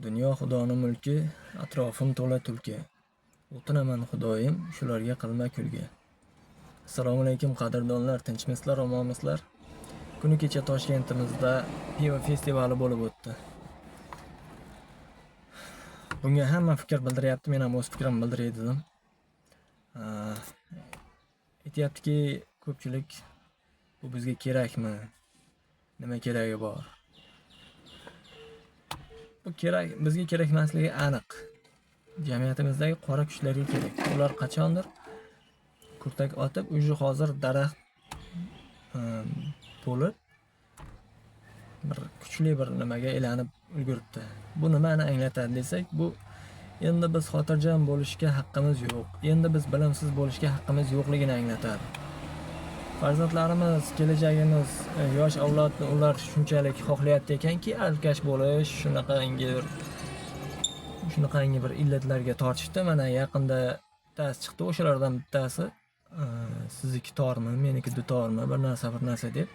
Dunyo xudoning mulki, atrofim to'la tulki. O'tinaman xudoyim, shularga qilma kulgi. Assalomu alaykum qadrdonlar, tinchmisizlar, omonmisizlar? Kuni kecha Toshkentimizda pivo festivali bo'lib o'tdi. Bunga hamma fikr bildiryapti, men ham o'z fikrimni bildiray dedim. Aytyaptiki, ko'pchilik bu bizga kerakmi? Nima keragi bor? Bu kerak, bizga kerak emasligi aniq. Jamiyatimizdagi qora kuchlarga kerak. Ular qachondir kurtak otib, hozir daraxt bo'lib bir kuchli bir nimaga aylanib ulguribdi. Bu nimani anglatadi desak, bu endi biz xotirjam bo'lishga haqqimiz yo'q. Endi biz bilimsiz bo'lishga haqqimiz yo'qligini anglatadi. Farzandlarimiz, kelajagimiz, yosh avlodni ular shunchalik xohlayapti ekanki, alkash bo'lish, shunaqangi bir illatlarga tortishdi. Mana yaqinda bittasi chiqdi, o'shalardan bittasi sizniki tormi, meniki dutormi, bir narsa deb.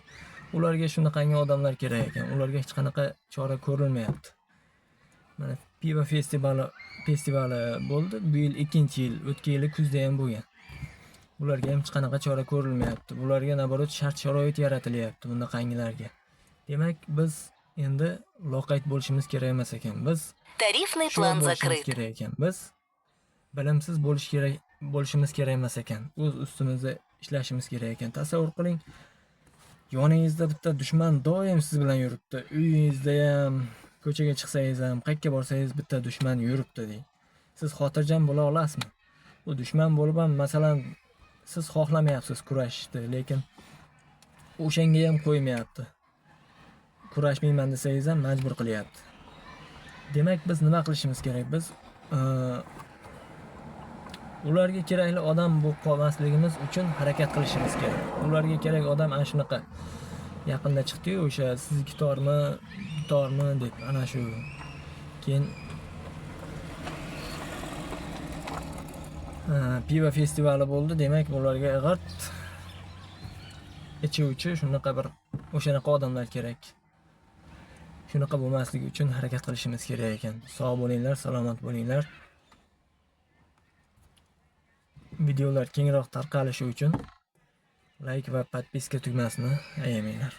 Ularga shunaqangi odamlar kerak ekan. Ularga hech qanaqa chora ko'rilmayapti. Mana pivo festivali bo'ldi. Bu yil 2-yil, o'tgan yili kuzda ham bo'lgan. Ularga ham hech qanaqa chora ko'rilmayapti. Bularga naborot shart-sharoit yaratilyapti bundaqangilarga. Demak, biz endi loqayd bo'lishimiz kerak emas ekan. Biz Tarifный план закрыт. kerak ekan. Biz bilimsiz bo'lishimiz kerak emas ekan. O'z ustimizda ishlashimiz kerak ekan. Tasavvur qiling, yoningizda bitta dushman doim siz bilan yuribdi. Uyingizda ham, ko'chaga chiqsangiz ham, qayerga borsangiz bitta dushman yuribdi deng. Siz xotirjam bo'la olasizmi? Bu dushman bo'lib ham, masalan, siz xohlamayapsiz kurashishni, lekin o'shanga ham qo'ymayapti. Kurashmayman desangiz ham majbur qilyapti. Demak, biz nima qilishimiz kerak? Biz ularga kerakli odam bo'lib qolmasligimiz uchun harakat qilishimiz kerak. Ularga kerak odam ana shunaqa. Yaqinda chiqdi-yu, o'sha sizniki tormi deb ana shu. Keyin pivo festivali bo'ldi. Demak, ularga g'irt ichi shunaqa bir o'shanaqa odamlar kerak. Shunaqa bo'lmasligi uchun harakat qilishimiz kerak ekan. Sog' bo'linglar, salomat bo'linglar. Videolar kengroq tarqalishi uchun like va podpiska tugmasini ayamanglar.